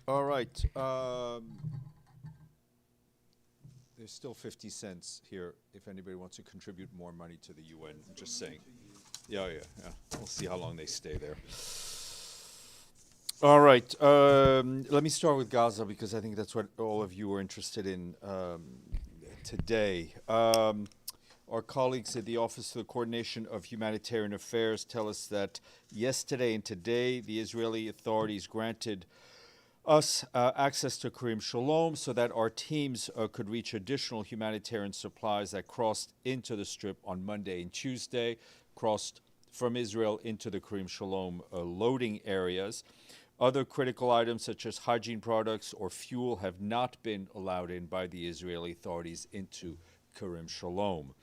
All right. There's still 50 cents here if anybody wants to contribute more money to the UN. Just saying. Yeah. We'll see how long they stay there. All right. Let me start with Gaza because I think that's what all of you are interested in today. Our colleagues at the Office of the Coordination of Humanitarian Affairs tell us that yesterday and today the Israeli authorities granted us access to Kerem Shalom so that our teams could reach additional humanitarian supplies that crossed into the Strip on Monday and Tuesday, crossed from Israel into the Kerem Shalom loading areas. Other critical items such as hygiene products or fuel have not been allowed in by the Israeli authorities into Kerem Shalom.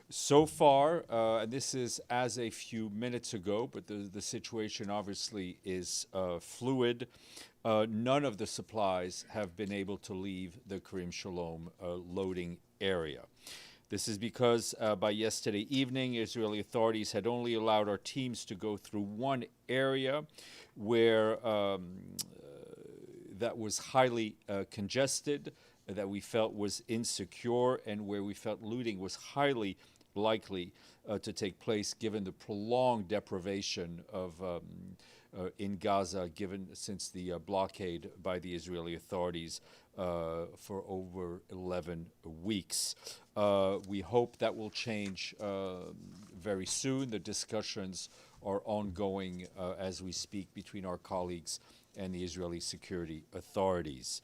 So far, and this is as a few minutes ago, but the situation obviously is fluid. None of the supplies have been able to leave the Kerem Shalom loading area. This is because by yesterday evening, Israeli authorities had only allowed our teams to go through one area where that was highly congested, that we felt was insecure, and where we felt looting was highly likely to take place given the prolonged deprivation of in Gaza, given since the blockade by the Israeli authorities for over 11 weeks. We hope that will change very soon. The discussions are ongoing as we speak between our colleagues and the Israeli security authorities.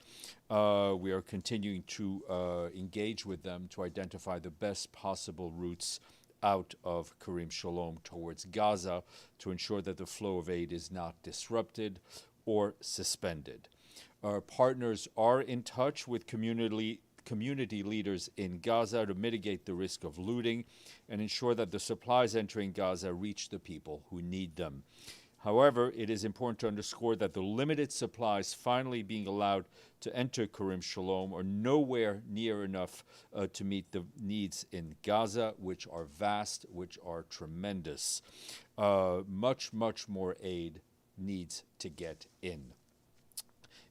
We are continuing to engage with them to identify the best possible routes out of Kerem Shalom towards Gaza to ensure that the flow of aid is not disrupted or suspended. Our partners are in touch with community leaders in Gaza to mitigate the risk of looting and ensure that the supplies entering Gaza reach the people who need them. However, it is important to underscore that the limited supplies finally being allowed to enter Kerem Shalom are nowhere near enough to meet the needs in Gaza, which are vast, which are tremendous. Much more aid needs to get in.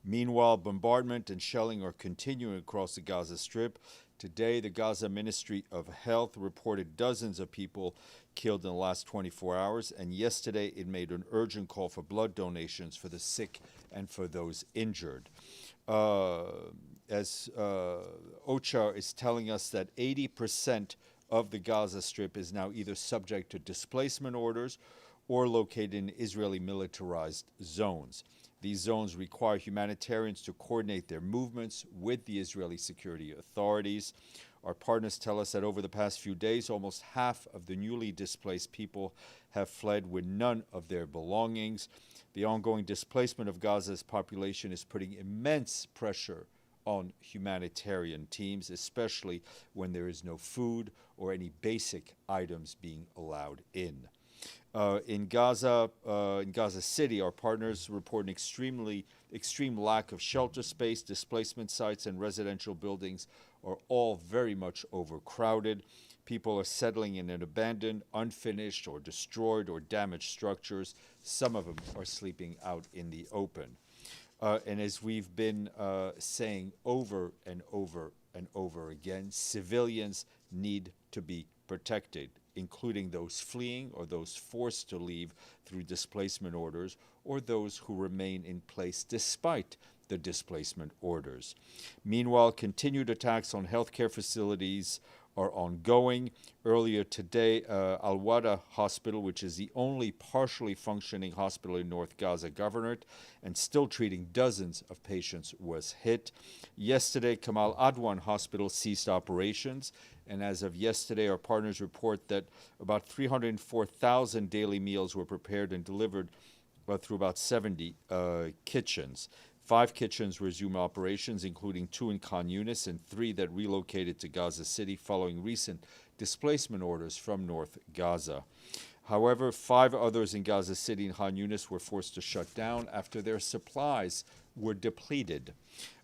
Meanwhile, bombardment and shelling are continuing across the Gaza Strip. Today, the Gaza Ministry of Health reported dozens of people killed in the last 24 hours, and yesterday it made an urgent call for blood donations for the sick and for those injured. As OCHA is telling us that 80% of the Gaza Strip is now either subject to displacement orders or located in Israeli militarized zones. These zones require humanitarians to coordinate their movements with the Israeli security authorities. Our partners tell us that over the past few days, almost half of the newly displaced people have fled with none of their belongings. The ongoing displacement of Gaza's population is putting immense pressure on humanitarian teams, especially when there is no food or any basic items being allowed in. In Gaza City, our partners report an extreme lack of shelter space. Displacement sites and residential buildings are all very much overcrowded. People are settling in abandoned, unfinished, or destroyed or damaged structures. Some of them are sleeping out in the open. And as we've been saying over and over again, civilians need to be protected, including those fleeing or those forced to leave through displacement orders or those who remain in place despite the displacement orders. Meanwhile, continued attacks on healthcare facilities are ongoing. Earlier today, Al-Wada Hospital, which is the only partially functioning hospital in North Gaza Governorate and still treating dozens of patients, was hit. Yesterday, Kamal Adwan Hospital ceased operations, and as of yesterday, our partners report that about 304,000 daily meals were prepared and delivered through about 70 kitchens. 5 kitchens resume operations, including 2 in Khan Yunis and 3 that relocated to Gaza City following recent displacement orders from North Gaza. However, 5 others in Gaza City and Khan Yunis were forced to shut down after their supplies were depleted.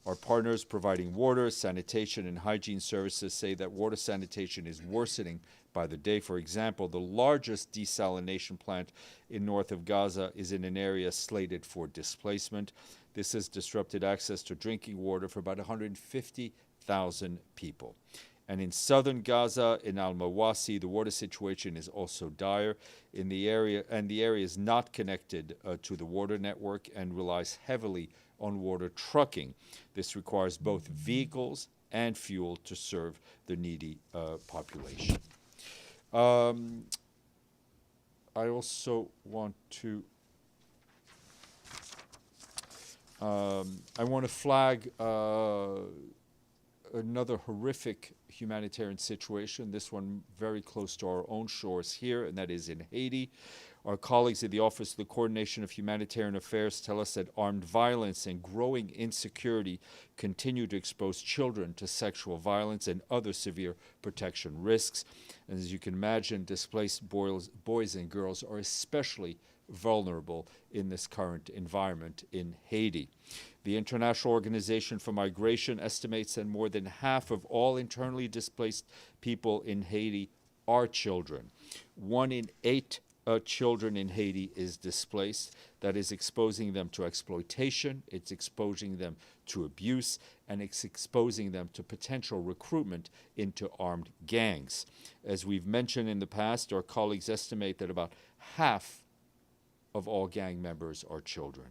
Our partners providing water, sanitation, and hygiene services say that water sanitation is worsening by the day. For example, the largest desalination plant in north of Gaza is in an area slated for displacement. This has disrupted access to drinking water for about 150,000 people. And in southern Gaza, in Al-Mawasi, the water situation is also dire in the area, and the area is not connected to the water network and relies heavily on water trucking. This requires both vehicles and fuel to serve the needy population. I also want to flag another horrific humanitarian situation, this one very close to our own shores here, and that is in Haiti. Our colleagues at the Office of the Coordination of Humanitarian Affairs tell us that armed violence and growing insecurity continue to expose children to sexual violence and other severe protection risks. And as you can imagine, displaced boys and girls are especially vulnerable in this current environment in Haiti. The International Organization for Migration estimates that more than half of all internally displaced people in Haiti are children. 1 in 8 children in Haiti is displaced. That is exposing them to exploitation, it's exposing them to abuse, and it's exposing them to potential recruitment into armed gangs. As we've mentioned in the past, our colleagues estimate that about half of all gang members are children.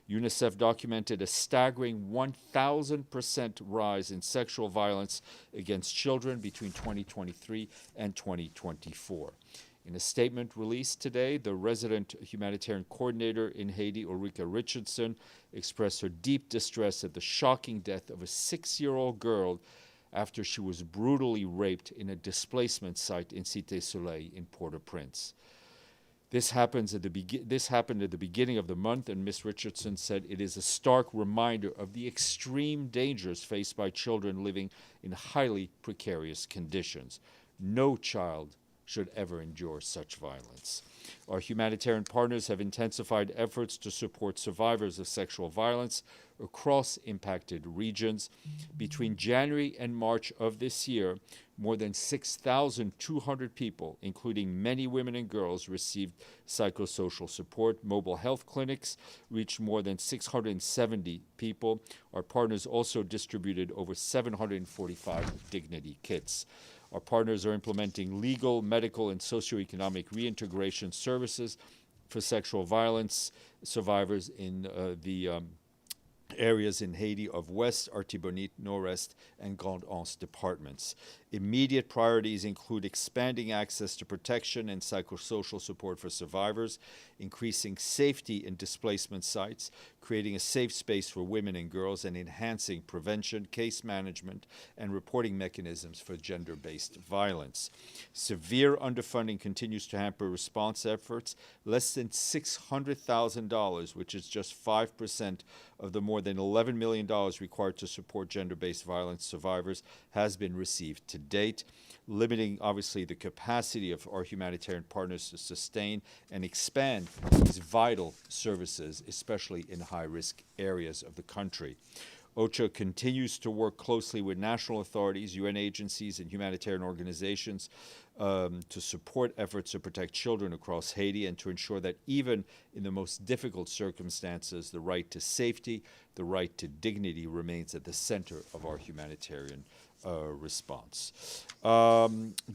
UNICEF documented a staggering 1,000% rise in sexual violence against children between 2023 and 2024. In a statement released today, the resident humanitarian coordinator in Haiti, Ulrika Richardson, expressed her deep distress at the shocking death of a 6-year-old girl after she was brutally raped in a displacement site in Cité Soleil in Port-au-Prince. This happened at the beginning of the month, and Ms. Richardson said it is a stark reminder of the extreme dangers faced by children living in highly precarious conditions. No child should ever endure such violence. Our humanitarian partners have intensified efforts to support survivors of sexual violence across impacted regions. Between January and March of this year, more than 6,200 people, including many women and girls, received psychosocial support. Mobile health clinics reached more than 670 people. Our partners also distributed over 745 dignity kits. Our partners are implementing legal, medical, and socioeconomic reintegration services for sexual violence survivors in the areas in Haiti of West, Artibonite, Nord-Est, and Grande Anse departments. Immediate priorities include expanding access to protection and psychosocial support for survivors, increasing safety in displacement sites, creating a safe space for women and girls, and enhancing prevention, case management, and reporting mechanisms for gender-based violence. Severe underfunding continues to hamper response efforts. Less than $600,000, which is just 5% of the more than $11 million required to support gender-based violence survivors, has been received to date, limiting, obviously, the capacity of our humanitarian partners to sustain and expand these vital services, especially in high-risk areas of the country. OCHA continues to work closely with national authorities, UN agencies, and humanitarian organizations to support efforts to protect children across Haiti and to ensure that even in the most difficult circumstances, the right to safety, the right to dignity remains at the center of our humanitarian response.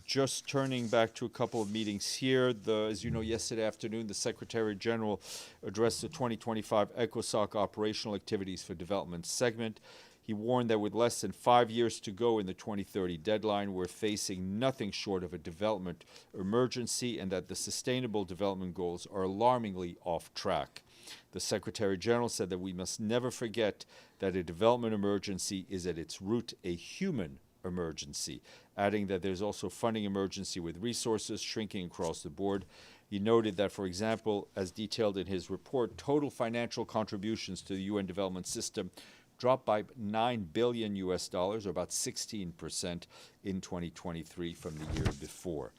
Just turning back to a couple of meetings here. As you know, yesterday afternoon, the Secretary General addressed the 2025 ECOSOC operational activities for development segment. He warned that with less than 5 years to go in the 2030 deadline, we're facing nothing short of a development emergency and that the Sustainable Development Goals are alarmingly off track. The Secretary General said that we must never forget that a development emergency is at its root a human emergency, adding that there's also funding emergency with resources shrinking across the board. He noted that, for example, as detailed in his report, total financial contributions to the UN development system dropped by $9 billion US, or about 16% in 2023 from the year before.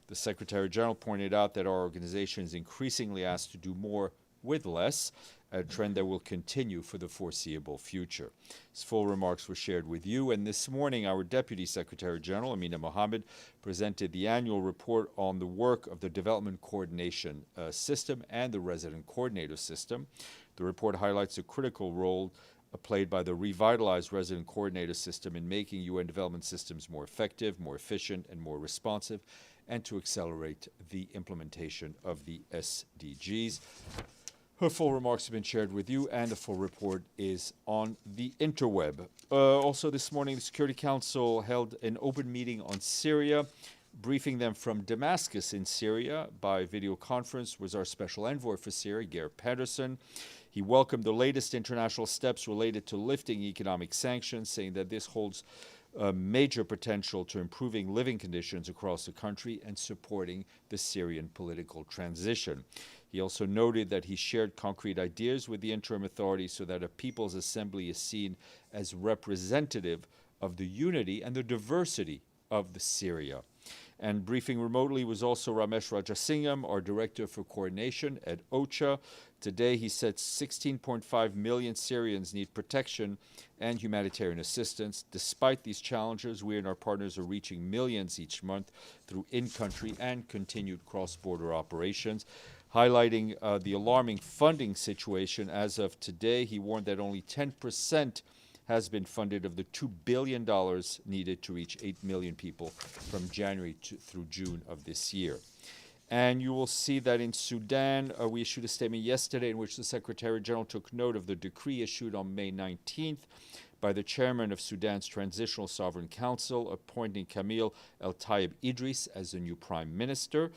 The Secretary General pointed out that our organization is increasingly asked to do more with less, a trend that will continue for the foreseeable future. His full remarks were shared with you, and this morning our Deputy Secretary General, Amina Mohammed, presented the annual report on the work of the Development Coordination System and the Resident Coordinator System. The report highlights the critical role played by the revitalized Resident Coordinator System in making UN development systems more effective, more efficient, and more responsive, and to accelerate the implementation of the SDGs. Her full remarks have been shared with you, and the full report is on the interweb. Also this morning, the Security Council held an open meeting on Syria. Briefing them from Damascus in Syria by video conference was our special envoy for Syria, Geert Pedersen. He welcomed the latest international steps related to lifting economic sanctions, saying that this holds major potential to improving living conditions across the country and supporting the Syrian political transition. He also noted that he shared concrete ideas with the interim authorities so that a people's assembly is seen as representative of the unity and the diversity of the Syria. And briefing remotely was also Ramesh Rajasingham, our Director for Coordination at OCHA. Today, he said 16.5 million Syrians need protection and humanitarian assistance. Despite these challenges, we and our partners are reaching millions each month through in-country and continued cross-border operations. Highlighting the alarming funding situation as of today, he warned that only 10% has been funded of the $2 billion needed to reach 8 million people from January through June of this year. And you will see that in Sudan, we issued a statement yesterday in which the Secretary General took note of the decree issued on May 19th by the chairman of Sudan's Transitional Sovereign Council, appointing Camille El-Tayeb Idris as the new prime minister.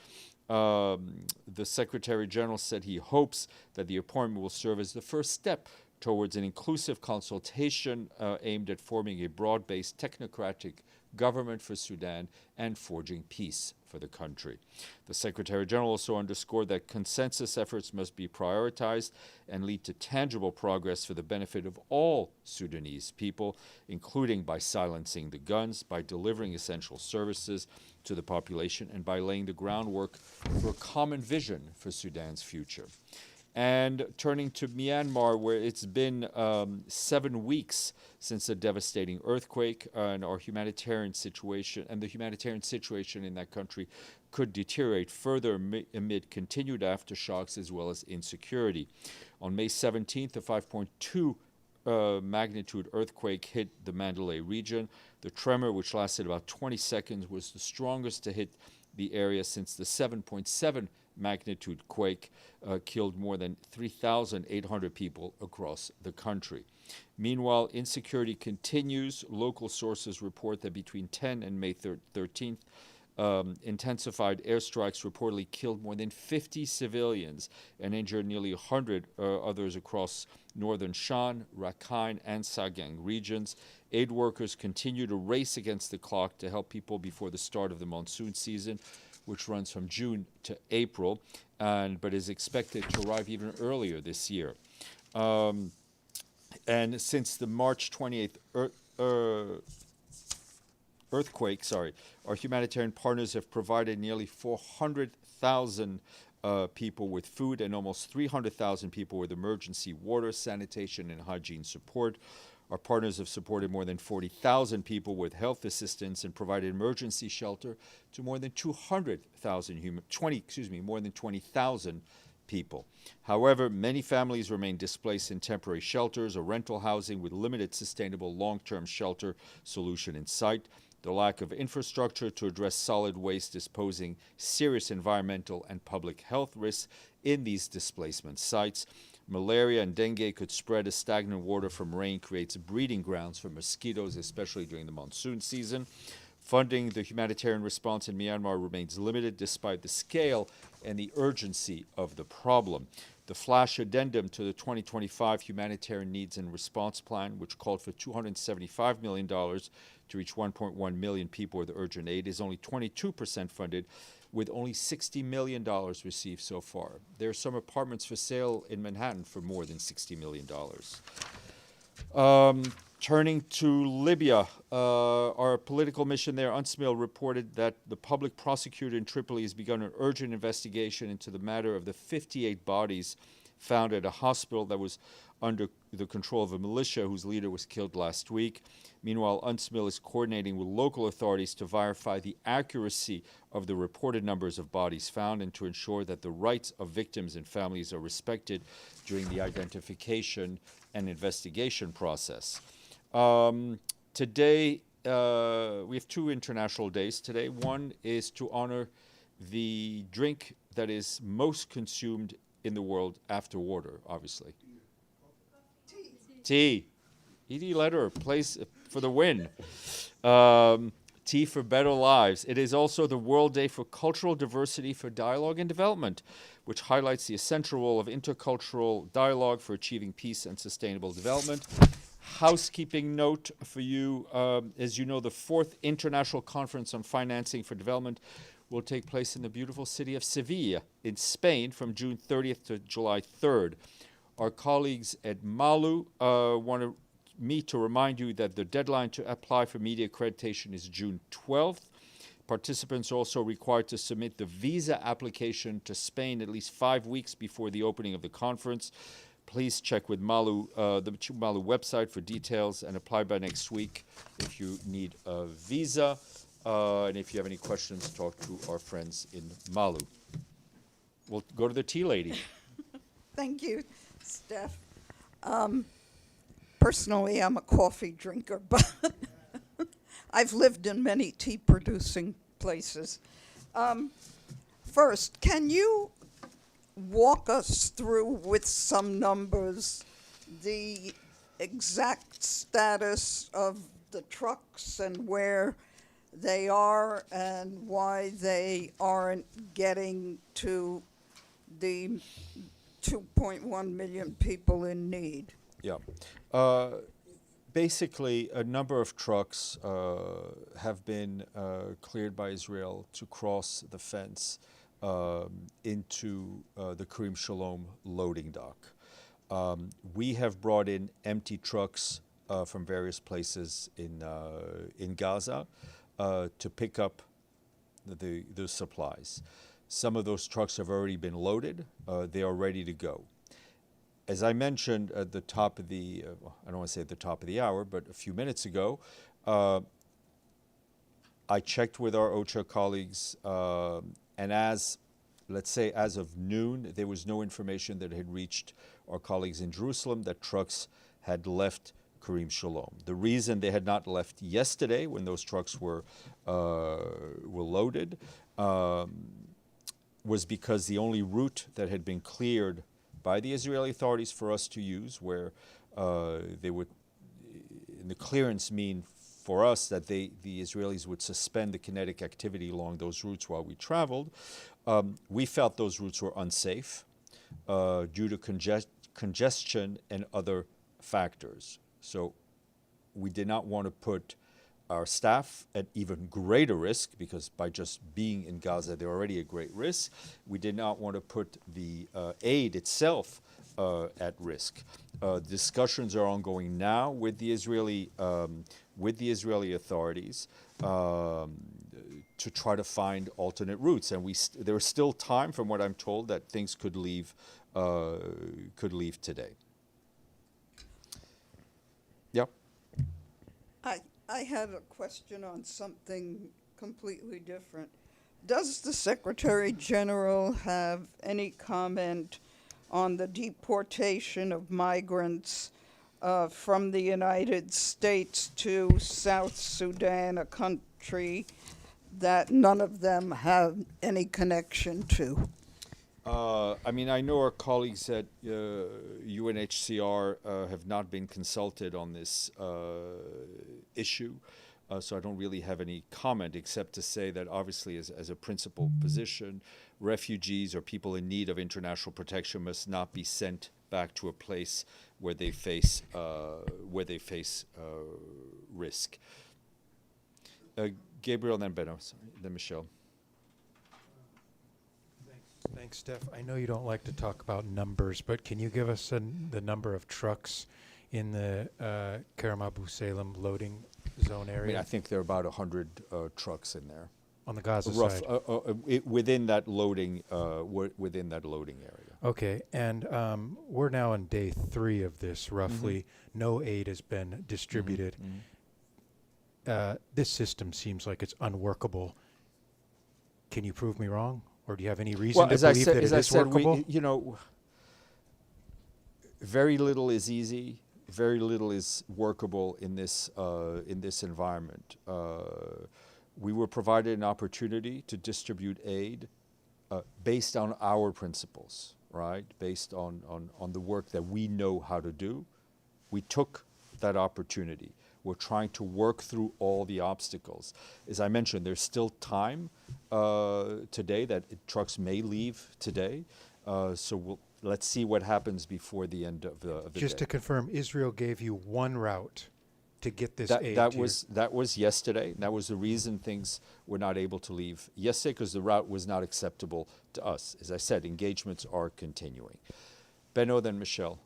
The Secretary General said he hopes that the appointment will serve as the first step towards an inclusive consultation aimed at forming a broad-based technocratic government for Sudan and forging peace for the country. The Secretary General also underscored that consensus efforts must be prioritized and lead to tangible progress for the benefit of all Sudanese people, including by silencing the guns, by delivering essential services to the population, and by laying the groundwork for a common vision for Sudan's future. And turning to Myanmar, where it's been 7 weeks since a devastating earthquake, and our humanitarian situation and the humanitarian situation in that country could deteriorate further amid continued aftershocks as well as insecurity. On May 17th, a 5.2 magnitude earthquake hit the Mandalay region. The tremor, which lasted about 20 seconds, was the strongest to hit the area since the 7.7 magnitude quake killed more than 3,800 people across the country. Meanwhile, insecurity continues. Local sources report that between 10 and May 13th, intensified airstrikes reportedly killed more than 50 civilians and injured nearly 100 others across northern Shan, Rakhine, and Sagaing regions. Aid workers continue to race against the clock to help people before the start of the monsoon season, which runs from June to April, but is expected to arrive even earlier this year. And since the March 28th earthquake, our humanitarian partners have provided nearly 400,000 people with food and almost 300,000 people with emergency water, sanitation, and hygiene support. Our partners have supported more than 40,000 people with health assistance and provided emergency shelter to more than 20,000 people. However, many families remain displaced in temporary shelters or rental housing with limited sustainable long-term shelter solution in sight. The lack of infrastructure to address solid waste is posing serious environmental and public health risks in these displacement sites. Malaria and dengue could spread as stagnant water from rain creates breeding grounds for mosquitoes, especially during the monsoon season. Funding the humanitarian response in Myanmar remains limited despite the scale and the urgency of the problem. The flash addendum to the 2025 Humanitarian Needs and Response Plan, which called for $275 million to reach 1.1 million people with urgent aid, is only 22% funded, with only $60 million received so far. There are some apartments for sale in Manhattan for more than $60 million. Turning to Libya, our political mission there, UNSMIL, reported that the public prosecutor in Tripoli has begun an urgent investigation into the matter of the 58 bodies found at a hospital that was under the control of a militia whose leader was killed last week. Meanwhile, UNSMIL is coordinating with local authorities to verify the accuracy of the reported numbers of bodies found and to ensure that the rights of victims and families are respected during the identification and investigation process. Today, we have two international days today. One is to honor the drink that is most consumed in the world after water, obviously. Tea. E.D. Letter plays for the win. Tea for Better Lives. It is also the World Day for Cultural Diversity for Dialogue and Development, which highlights the essential role of intercultural dialogue for achieving peace and sustainable development. Housekeeping note for you, as you know, the 4th International Conference on Financing for Development will take place in the beautiful city of Sevilla in Spain from June 30th to July 3rd. Our colleagues at MALU wanted me to remind you that the deadline to apply for media accreditation is June 12th. Participants are also required to submit the visa application to Spain at least 5 weeks before the opening of the conference. Please check with MALU, the MALU website for details and apply by next week if you need a visa. And if you have any questions, talk to our friends in MALU. We'll go to the tea lady. Thank you, Steph. Personally, I'm a coffee drinker, but I've lived in many tea-producing places. First, can you walk us through with some numbers the exact status of the trucks and where they are and why they aren't getting to the 2.1 million people in need? Yeah. Basically, a number of trucks have been cleared by Israel to cross the fence into the Kerem Shalom loading dock. We have brought in empty trucks from various places in Gaza to pick up the supplies. Some of those trucks have already been loaded. They are ready to go. As I mentioned at the top of the, I don't want to say at the top of the hour, but a few minutes ago, I checked with our OCHA colleagues, and let's say as of noon, there was no information that had reached our colleagues in Jerusalem that trucks had left Kerem Shalom. The reason they had not left yesterday when those trucks were loaded was because the only route that had been cleared by the Israeli authorities for us to use, where they would, in the clearance mean for us that the Israelis would suspend the kinetic activity along those routes while we traveled. We felt those routes were unsafe due to congestion and other factors. So we did not want to put our staff at even greater risk, because by just being in Gaza, they're already at great risk. We did not want to put the aid itself at risk. Discussions are ongoing now with the Israeli authorities to try to find alternate routes, and there is still time, from what I'm told, that things could leave today. Yep. I had a question on something completely different. Does the Secretary General have any comment on the deportation of migrants from the United States to South Sudan, a country that none of them have any connection to? I know our colleagues at UNHCR have not been consulted on this issue, so I don't really have any comment except to say that obviously as a principal position, refugees or people in need of international protection must not be sent back to a place where they face risk. Gabriel, then Benno, then Michelle. Thanks, Steph. I know you don't like to talk about numbers, but can you give us the number of trucks in the Kerem Salem loading zone area? I mean, I think there are about 100 trucks in there. On the Gaza Rough, side. within that loading area. Okay, and we're now on day 3 of this, roughly. No aid has been distributed. This system seems like it's unworkable. Can you prove me wrong? Or do you have any reason to believe that it is workable? Very little is easy. Very little is workable in this environment. We were provided an opportunity to distribute aid based on our principles, right? Based on the work that we know how to do. We took that opportunity. We're trying to work through all the obstacles. As I mentioned, there's still time today that trucks may leave today. So let's see what happens before the end of the Just day. to confirm, Israel gave you one route to get this aid. That was yesterday. That was the reason things were not able to leave yesterday, because the route was not acceptable to us. As I said, engagements are continuing. Benno, then Michelle.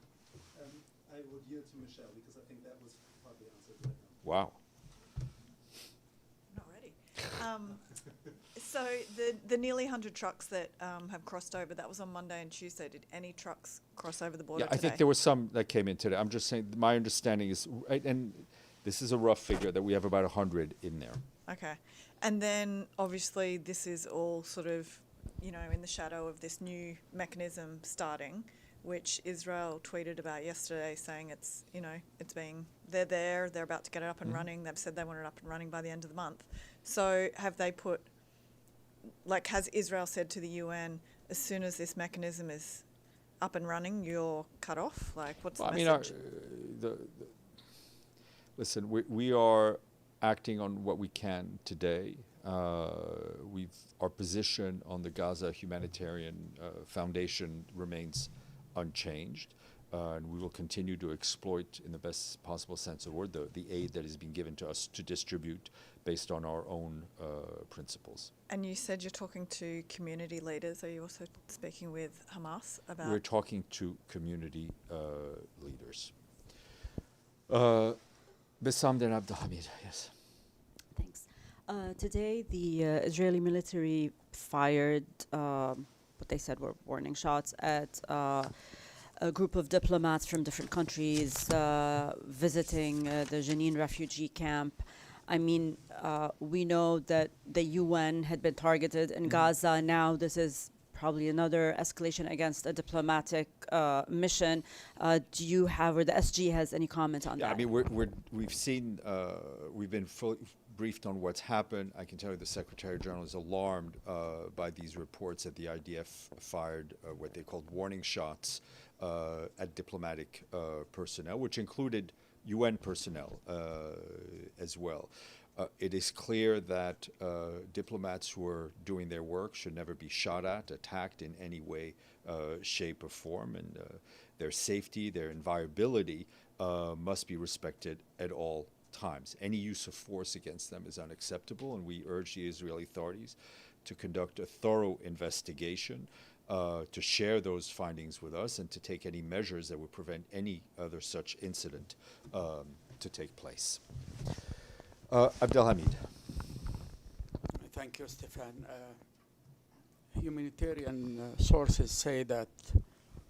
I would yield to Michelle because I think that was partly answered right now. Wow. Not ready. So the nearly 100 trucks that have crossed over, that was on Monday and Tuesday. Did any trucks cross over the border Yeah, I today? think there were some that came in today. I'm just saying, my understanding is, and this is a rough figure, that we have about 100 in there. Okay. And then obviously this is all sort of, in the shadow of this new mechanism starting, which Israel tweeted about yesterday, saying they're about to get it up and running. They've said they want it up and running by the end of the month. So have they has Israel said to the UN, as soon as this mechanism is up and running, you're cut off? What's the message? Listen, we are acting on what we can today. Our position on the Gaza Humanitarian Foundation remains unchanged, and we will continue to exploit, in the best possible sense of the word, the aid that is being given to us to distribute based on our own principles. And you said you're talking to community leaders. Are you also speaking with Hamas about? We're talking to community leaders. Bassam then Abdelhamid, yes. Thanks. Today, the Israeli military fired what they said were warning shots at a group of diplomats from different countries visiting the Jenin refugee camp. I mean, we know that the UN had been targeted in Gaza. Now this is probably another escalation against a diplomatic mission. Do you have, or the SG has any comment on that? Yeah, I mean, we've been fully briefed on what's happened. I can tell you the Secretary General is alarmed by these reports that the IDF fired what they called warning shots at diplomatic personnel, which included UN personnel as well. It is clear that diplomats who are doing their work should never be shot at, attacked in any way, shape, or form, and their safety, their inviolability must be respected at all times. Any use of force against them is unacceptable, and we urge the Israeli authorities to conduct a thorough investigation, to share those findings with us, and to take any measures that would prevent any other such incident to take place. Abdelhamid. Thank you, Stéphane. Humanitarian sources say that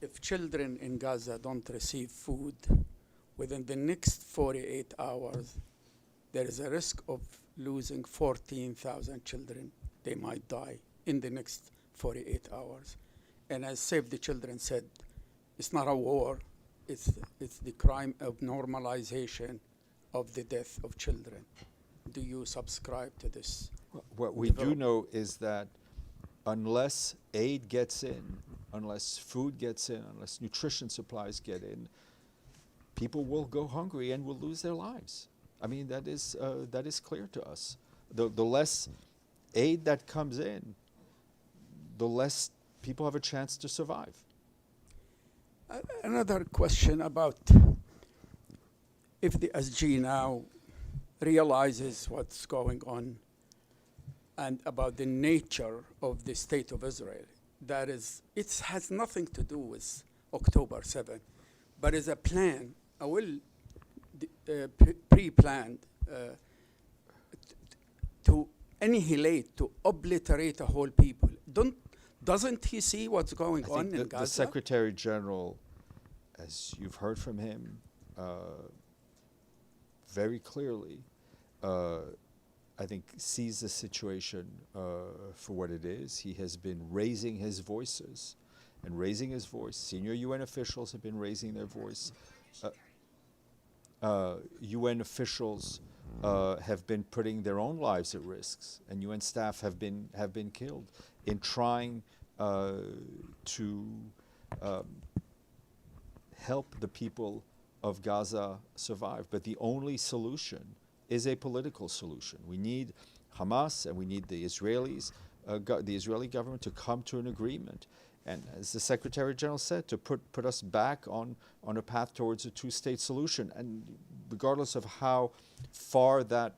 if children in Gaza don't receive food within the next 48 hours, there is a risk of losing 14,000 children. They might die in the next 48 hours. And as Save the Children said, it's not a war, it's the crime of normalization of the death of children. Do you subscribe to this? What we do know is that unless aid gets in, unless food gets in, unless nutrition supplies get in, people will go hungry and will lose their lives. I mean, that is clear to us. The less aid that comes in, the less people have a chance to survive. Another question about if the SG now realizes what's going on and about the nature of the state of Israel. That is, it has nothing to do with October 7th, but is a plan pre-planned to annihilate, to obliterate a whole people. Doesn't he see what's going on in Gaza? The Secretary General, as you've heard from him, very clearly, I think, sees the situation for what it is. He has been raising his voices and raising his voice. Senior UN officials have been raising their voice. UN officials have been putting their own lives at risk, and UN staff have been killed in trying to help the people of Gaza survive. But the only solution is a political solution. We need Hamas and we need the Israelis, the Israeli government, to come to an agreement. And as the Secretary General said, to put us back on a path towards a two-state solution. And regardless of how far that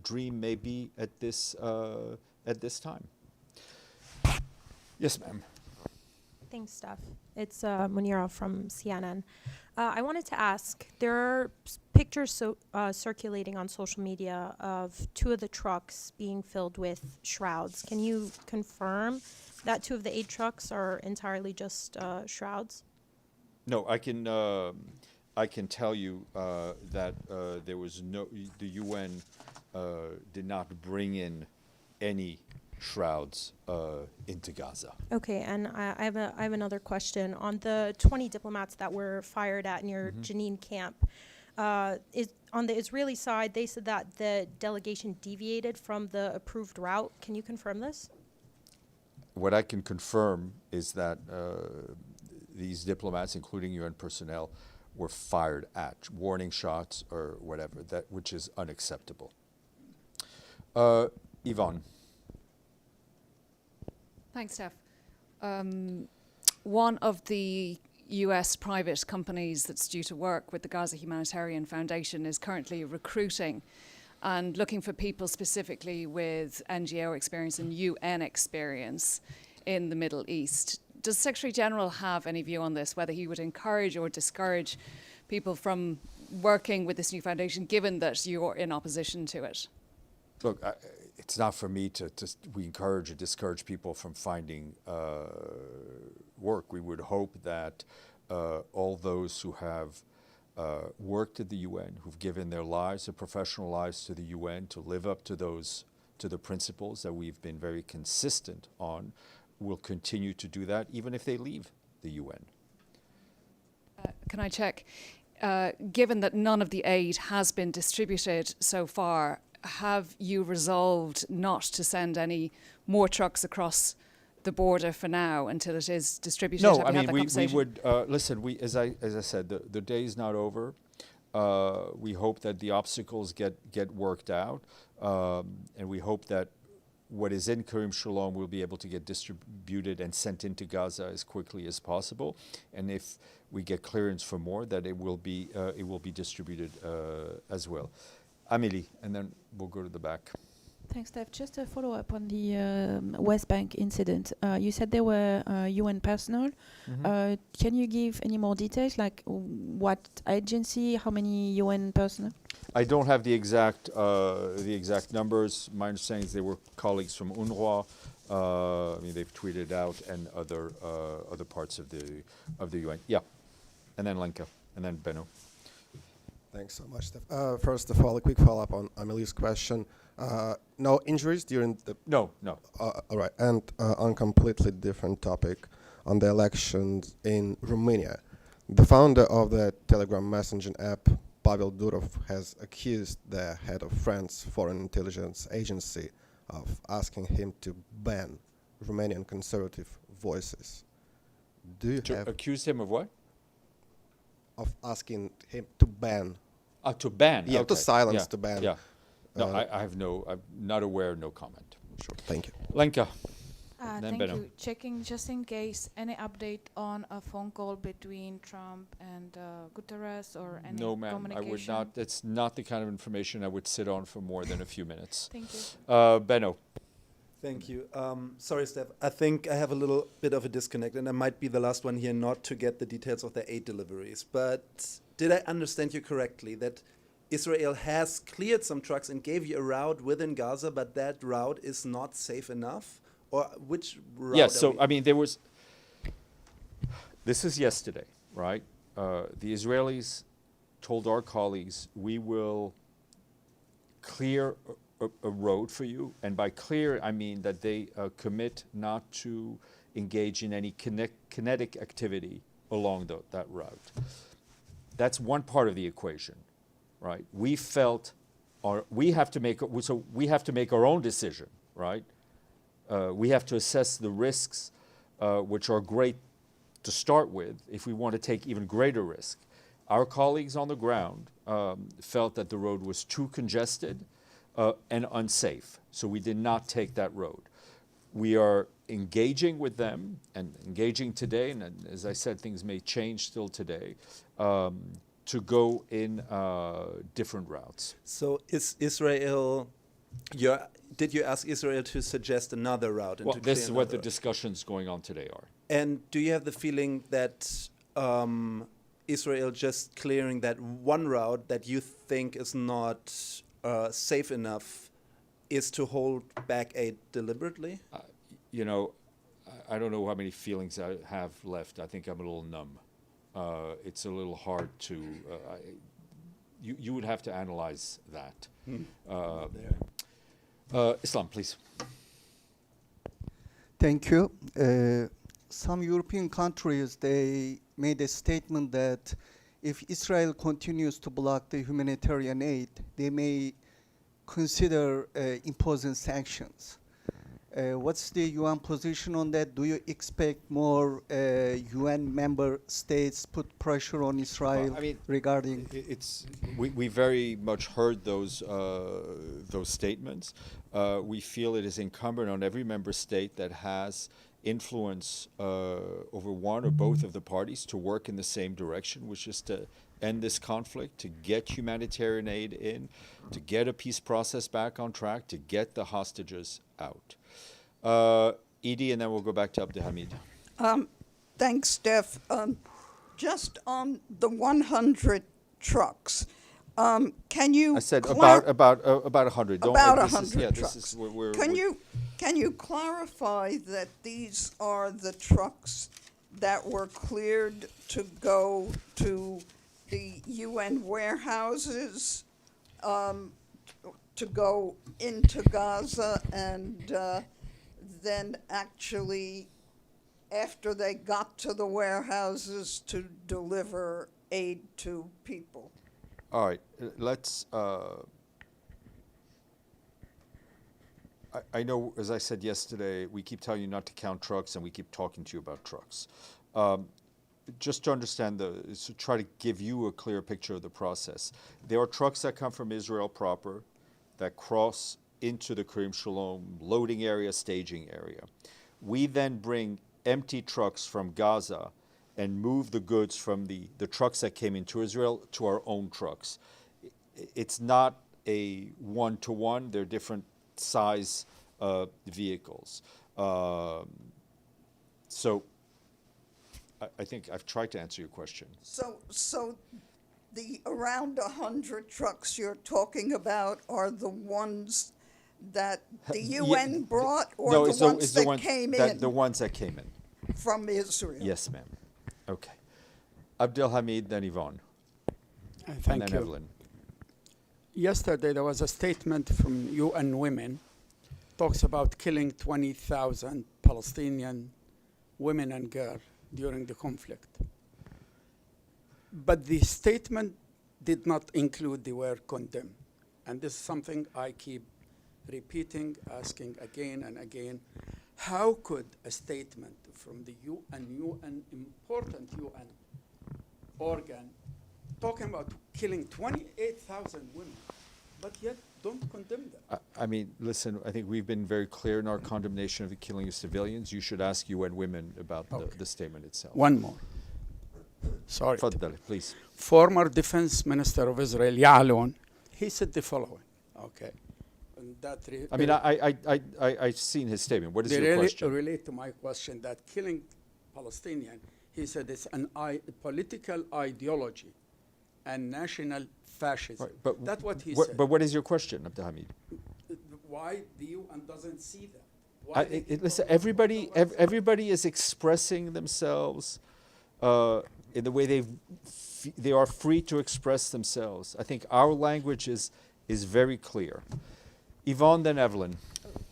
dream may be at this time. Yes, ma'am. Thanks, Steph. It's Munira from CNN. I wanted to ask, there are pictures circulating on social media of 2 of the trucks being filled with shrouds. Can you confirm that 2 of the 8 trucks are entirely just shrouds? No, I can tell you that there was the UN did not bring in any shrouds into Gaza. Okay, and I have another question. On the 20 diplomats that were fired at near Jenin camp, on the Israeli side, they said that the delegation deviated from the approved route. Can you confirm this? What I can confirm is that these diplomats, including UN personnel, were fired at, warning shots or whatever, which is unacceptable. Yvonne. Thanks, Steph. One of the US private companies that's due to work with the Gaza Humanitarian Foundation is currently recruiting and looking for people specifically with NGO experience and UN experience in the Middle East. Does the Secretary General have any view on this, whether he would encourage or discourage people from working with this new foundation, given that you're in opposition to it? Look, it's not for me to we encourage or discourage people from finding work. We would hope that all those who have worked at the UN, who've given their lives, their professional lives to the UN, to live up to the principles that we've been very consistent on, will continue to do that, even if they leave the UN. Can I check? Given that none of the aid has been distributed so far, have you resolved not to send any more trucks across the border for now until it is distributed? No, have I you had mean, that we would, listen, as I said, the day is not over. We hope that the obstacles get worked out, and we hope that what is in Kerem Shalom will be able to get distributed and sent into Gaza as quickly as possible. And if we get clearance for more, that it will be distributed as well. Amélie, and then we'll go to the back. Thanks, Steph. Just a follow-up on the West Bank incident. You said there were UN personnel. Mm-hmm. Can you give any more details, like what agency, how many UN personnel? I don't have the exact numbers. My understanding is they were colleagues from UNRWA. I mean, they've tweeted out, and other parts of the UN. Yeah, and then Lenka, and then Benno. Thanks so much, Steph. First of all, a quick follow-up on Amelie's question. No injuries during the... No. All right. And on completely different topic, on the elections in Romania, the founder of the Telegram messaging app, Pavel Durov, has accused the head of France's foreign intelligence agency of asking him to ban Romanian conservative voices. Do you have... Accused him of what? Of asking him to ban. To ban? Yeah, okay. to silence, Yeah. to ban. Yeah. No, I'm not aware, no comment. Sure, thank you. Lenka. Thank Benno. you. Checking just in case, any update on a phone call between Trump and Guterres or any No, ma'am, communication? I would not. That's not the kind of information I would sit on for more than a few minutes. Thank you. Benno. Thank you. Sorry, Steph. I think I have a little bit of a disconnect, and I might be the last one here not to get the details of the aid deliveries. But did I understand you correctly that Israel has cleared some trucks and gave you a route within Gaza, but that route is not safe enough? Or which route? Yes, so I mean, this is yesterday, right? The Israelis told our colleagues, we will clear a road for you. And by clear, I mean that they commit not to engage in any kinetic activity along that route. That's one part of the equation, right? We felt we have to make our own decision, right? We have to assess the risks, which are great to start with, if we want to take even greater risk. Our colleagues on the ground felt that the road was too congested and unsafe, so we did not take that road. We are engaging with them and engaging today, and as I said, things may change still today, to go in different routes. So is Israel, did you ask Israel to suggest another route? And Well, to this clear is what the another route? discussions going on today are. And do you have the feeling that Israel just clearing that one route that you think is not safe enough is to hold back aid deliberately? You know, I don't know how many feelings I have left. I think I'm a little numb. It's a little hard to, you would have to analyze that. Islam, please. Thank you. Some European countries, they made a statement that if Israel continues to block the humanitarian aid, they may consider imposing sanctions. What's the UN position on that? Do you expect more UN member states put pressure on Israel Well, I mean, regarding? We very much heard those statements. We feel it is incumbent on every member state that has influence over one or both of the parties to work in the same direction, which is to end this conflict, to get humanitarian aid in, to get a peace process back on track, to get the hostages out. Edie, and then we'll go back to Abdelhamid. Thanks, Steph. Just on the 100 trucks, can you? I said about 100. Don't, about this 100 is, yeah, trucks. This is, Can you clarify that these are the trucks that were cleared to go to the UN warehouses, to go into Gaza, and then actually, after they got to the warehouses, to deliver aid to people? All right, let's. I know, as I said yesterday, we keep telling you not to count trucks, and we keep talking to you about trucks. Just to understand, to try to give you a clear picture of the process. There are trucks that come from Israel proper, that cross into the Kerem Shalom loading area, staging area. We then bring empty trucks from Gaza and move the goods from the trucks that came into Israel to our own trucks. It's not a one-to-one. They're different size vehicles. So I think I've tried to answer your question. So the around 100 trucks you're talking about are the ones that the UN brought, or no, the ones that came in? The ones that came in. From Israel? Yes, ma'am. Okay. Abdelhamid, then Yvonne. Thank and then you. Evelyn. Yesterday there was a statement from UN Women, talks about killing 20,000 Palestinian women and girls during the conflict. But the statement did not include the word condemn. And this is something I keep repeating, asking again and again. How could a statement from the UN, important UN organ, talking about killing 28,000 women, but yet don't condemn them? I mean, listen, I think we've been very clear in our condemnation of the killing of civilians. You should ask UN Women about the statement itself. One more. Sorry. Faddali, please. Former Defense Minister of Israel, Ya'alon, he said the following, okay. And that I mean, I've seen his statement. What is your question? Relate to my question that killing Palestinian, he said it's a political ideology and national fascism. Right, but That's what he what, said. but what is your question, Abdelhamid? Why the UN doesn't see that? Why they keep Listen, on- everybody is expressing themselves in the way they are free to express themselves. I think our language is very clear. Yvonne, then Evelyn.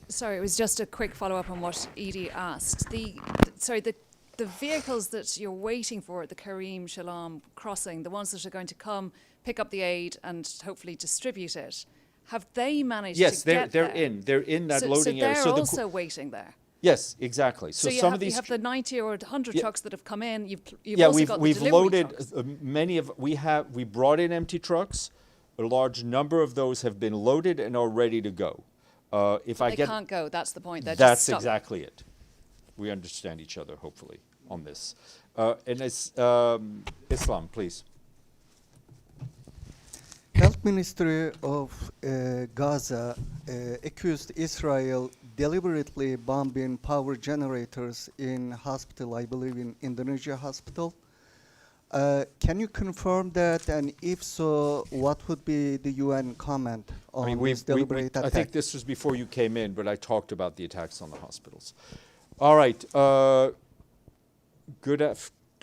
Sorry, it was just a quick follow-up on what Edie asked. The vehicles that you're waiting for at the Kerem Shalom crossing, the ones that are going to come, pick up the aid and hopefully distribute it, have they managed to get Yes, they're there? in. They're in that loading so area. they're So also waiting there. yes, exactly. So, So some of these you have the 90 or 100 trucks that have come in. You've yeah, also got the we've delivery loaded trucks. we brought in empty trucks. A large number of those have been loaded and are ready to go. They can't go. That's the point. They're That's just stuck. exactly it. We understand each other, hopefully, on this. And it's Islam, please. Health Ministry of Gaza accused Israel deliberately bombing power generators in hospital, I believe in Indonesia hospital. Can you confirm that? And if so, what would be the UN comment on this deliberate attack? I think this was before you came in, but I talked about the attacks on the hospitals. All right.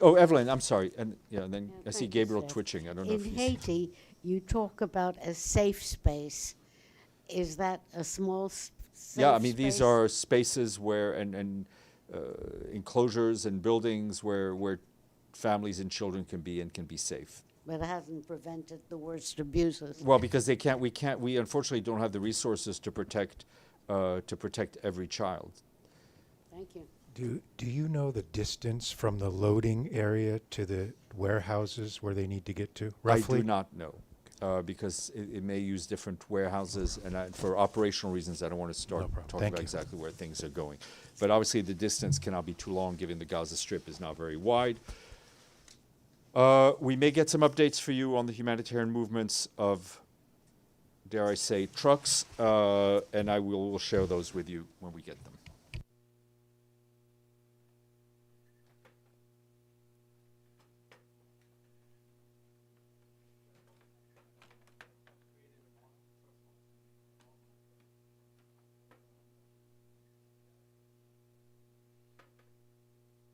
Evelyn, I'm sorry. And then I see Gabriel twitching. I don't know if In he's... Haiti, you talk about a safe space. Is that a small safe Yeah, I mean, these space? are spaces where, and enclosures and buildings where families and children can be and can be safe. But it hasn't prevented the worst abuses. Well, because we unfortunately don't have the resources to protect every child. Thank you. Do you know the distance from the loading area to the warehouses where they need to get to, roughly? I do not know, because it may use different warehouses, and for operational reasons, I don't want to start talking about exactly where things are going. But obviously, the distance cannot be too long, given the Gaza Strip is now very wide. We may get some updates for you on the humanitarian movements of, dare I say, trucks, and we'll share those with you when we get them.